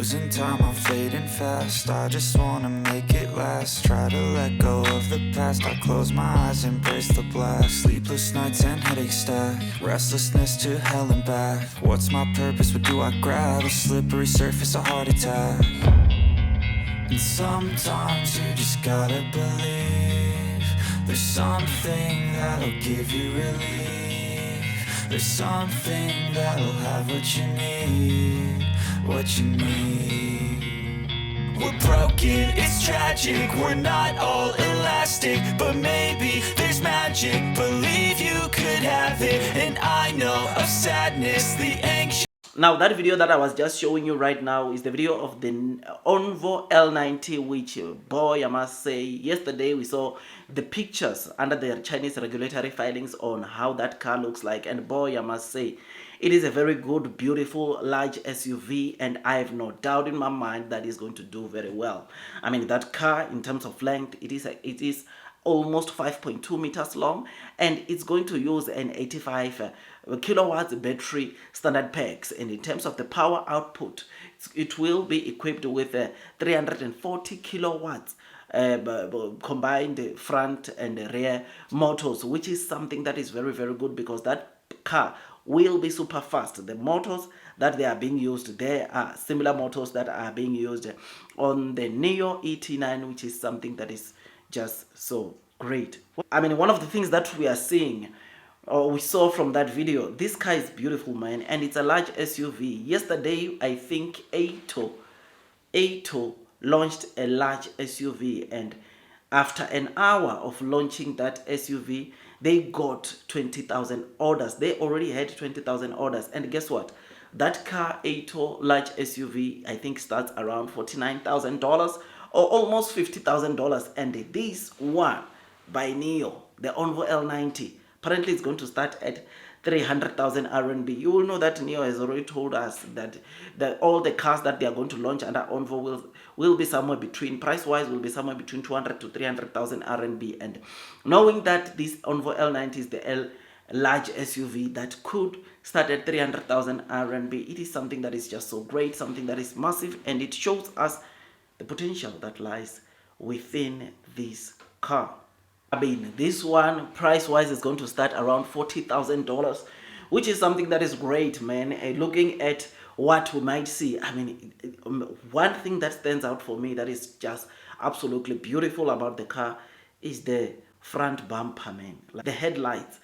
losing time, I'm fading fast. I just wanna make it last. Try to let go of the past. I close my eyes, embrace the blast. Sleepless nights and headaches stack. Restlessness to hell and back. What's my purpose? What do I grab? A slippery surface, a heart attack. And sometimes you just gotta believe there's something that'll give you relief. There's something that'll have what you need, what you need. We're broken, it's tragic, we're not all elastic, but maybe there's magic. Believe you could have it, and I know of sadness, the anxious. Now that video that I was just showing you right now is the video of the Onvo L90, which, boy, I must say, yesterday we saw the pictures under the Chinese regulatory filings on how that car looks like, and boy, I must say, it is a very good, beautiful, large SUV, and I have no doubt in my mind that it's going to do very well. I mean, that car, in terms of length, it is almost 5.2 meters long, and it's going to use an 85 kilowatts battery standard packs. And in terms of the power output, it will be equipped with 340 kilowatts combined front and rear motors, which is something that is very, very good, because that car will be super fast. The motors that they are being used, there are similar motors that are being used on the Nio ET9, which is something that is just so great. I mean, one of the things that we are seeing, or we saw from that video, this car is beautiful, man, and it's a large SUV. Yesterday, I think Auto launched a large SUV, and after an hour of launching that SUV, they got 20,000 orders. They already had 20,000 orders, and guess what? That car, Auto large SUV, I think starts around $49,000 or almost $50,000, and this one by Nio, the Onvo L90, apparently it's going to start at 300,000 RMB. You will know that Nio has already told us that all the cars that they are going to launch under Onvo will be somewhere between, price-wise, will be somewhere between 200 to 300,000 RMB. And knowing that this Onvo L90 is the large SUV that could start at 300,000 RMB, it is something that is just so great, something that is massive, and it shows us the potential that lies within this car. I mean, this one, price-wise, is going to start around $40,000, which is something that is great, man. Looking at what we might see, I mean, one thing that stands out for me that is just absolutely beautiful about the car is the front bumper, man. Like the headlights,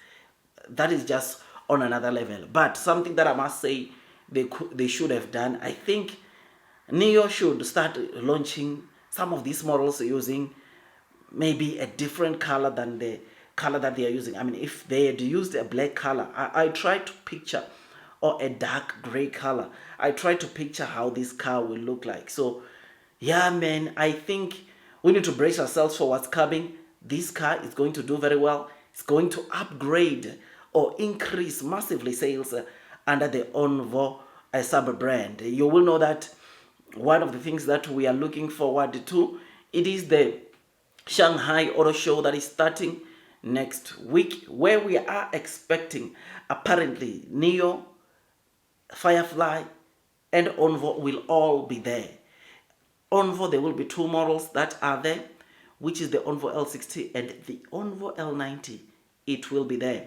that is just on another level. But something that I must say they should have done, I think Nio should start launching some of these models using maybe a different color than the color that they are using. I mean, if they had used a black color, I try to picture, or a dark gray color, I try to picture how this car will look like. So yeah, man, I think we need to brace ourselves for what's coming. This car is going to do very well. It's going to upgrade or increase massively sales under the Onvo sub-brand. You will know that one of the things that we are looking forward to, it is the Shanghai Auto Show that is starting next week, where we are expecting, apparently, Nio, Firefly, and Onvo will all be there. Onvo, there will be two models that are there, which is the Onvo L60 and the Onvo L90. It will be there.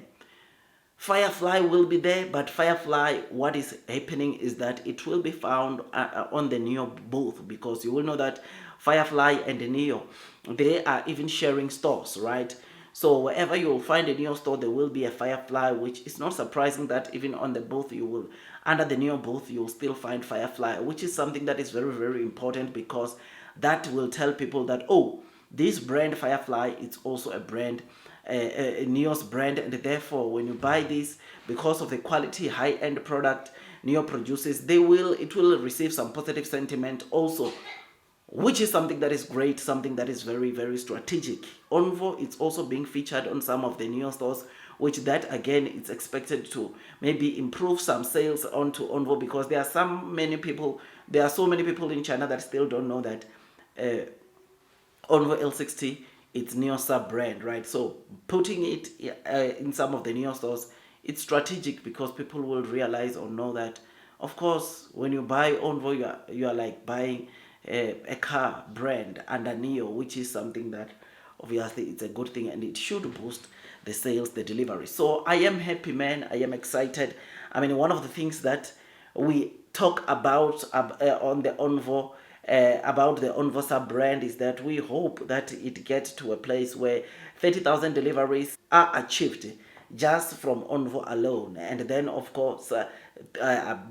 Firefly will be there, but Firefly, what is happening is that it will be found on the Nio booth, because you will know that Firefly and the Nio, they are even sharing stores, right? So wherever you will find a Nio store, there will be a Firefly, which is not surprising that even on the booth you will, under the Nio booth, you will still find Firefly, which is something that is very, very important, because that will tell people that, oh, this brand Firefly, it's also a brand, Nio's brand, and therefore when you buy this, because of the quality, high-end product Nio produces, it will receive some positive sentiment also, which is something that is great, something that is very, very strategic. Onvo, it's also being featured on some of the Nio stores, which that again, it's expected to maybe improve some sales onto Onvo, because there are so many people in China that still don't know that Onvo L60, it's Nio sub-brand, right? So putting it in some of the Nio stores, it's strategic, because people will realize or know that, Of course, when you buy Onvo, you are like buying a car brand under Nio, which is something that obviously it's a good thing and it should boost the sales, the delivery. So I am happy, man. I am excited. I mean, one of the things that we talk about on the Onvo, about the Onvo sub brand, is that we hope that it gets to a place where 30,000 deliveries are achieved just from Onvo alone, and then of course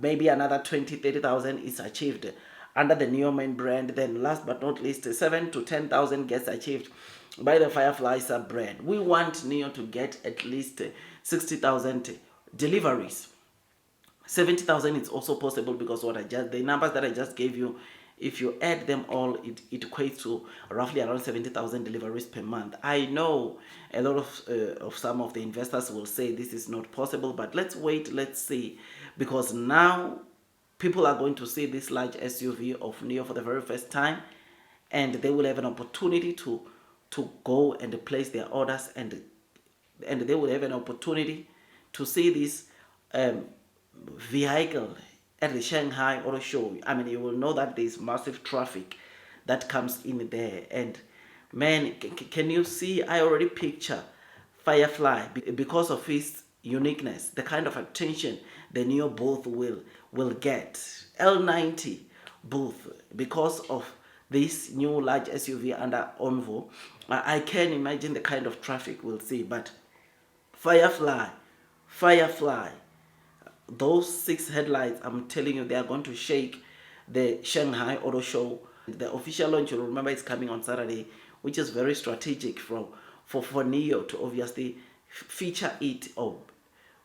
maybe another 20-30,000 is achieved under the Nio main brand. Then last but not least, 7 to 10,000 gets achieved by the Firefly sub brand. We want Nio to get at least 60,000 deliveries. 70,000 is also possible, because the numbers that I just gave you, if you add them all, it equates to roughly around 70,000 deliveries per month. I know a lot of some of the investors will say this is not possible, but let's wait, let's see, because now people are going to see this large SUV of Nio for the very first time, and they will have an opportunity to go and place their orders, and they will have an opportunity to see this vehicle at the Shanghai Auto Show. I mean, you will know that there's massive traffic that comes in there. And man, can you see? I already picture Firefly because of his uniqueness, the kind of attention the Nio booth will get. L90 booth, because of this new large SUV under Onvo. I can imagine the kind of traffic we'll see. But Firefly, those 6 headlights, I'm telling you, they are going to shake the Shanghai Auto Show. The official launch, you'll remember, is coming on Saturday, which is very strategic for Nio to obviously feature it, or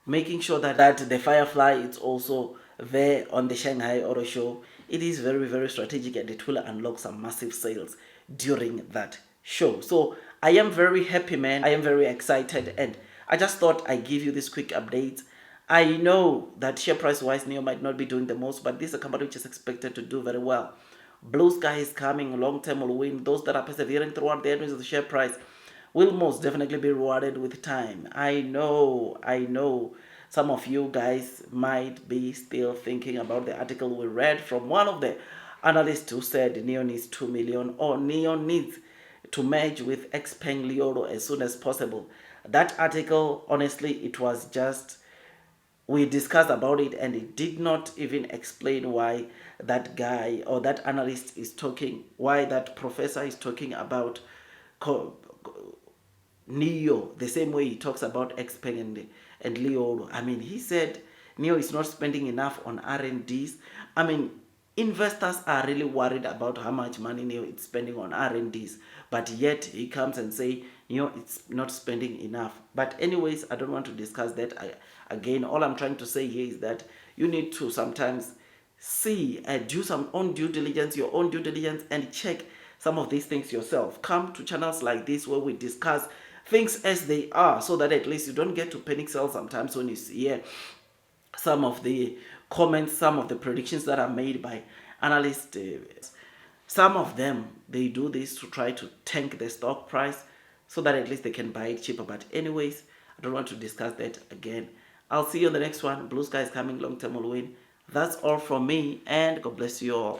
making sure that the Firefly is also there on the Shanghai Auto Show. It is very, very strategic, and it will unlock some massive sales during that show. So I am very happy, man. I am very excited, and I just thought I'd give you this quick update. I know that share price wise, Nio might not be doing the most, but this is a company which is expected to do very well. Blue sky is coming, long term will win. Those that are persevering throughout the headwinds of the share price will most definitely be rewarded with time. I know some of you guys might be still thinking about the article we read from one of the analysts who said Nio needs 2 million, or Nio needs to merge with Xpeng Lioro as soon as possible. That article, honestly, it was just, we discussed about it, and it did not even explain why that guy or that analyst is talking, why that professor is talking about Nio the same way he talks about Xpeng and Leo. I mean, he said Nio is not spending enough on R&Ds. I mean, investors are really worried about how much money Nio is spending on R&Ds, but yet he comes and say Nio is not spending enough. But anyways, I don't want to discuss that. Again, all I'm trying to say here is that you need to sometimes see, do some own due diligence, your own due diligence, and check some of these things yourself. Come to channels like this where we discuss things as they are, so that at least you don't get to panic sell sometimes when you hear some of the comments, some of the predictions that are made by analysts. Some of them, they do this to try to tank the stock price so that at least they can buy it cheaper. But anyways, I don't want to discuss that again. I'll see you on the next one. Blue sky is coming, long term will win. That's all from me, and God bless you all.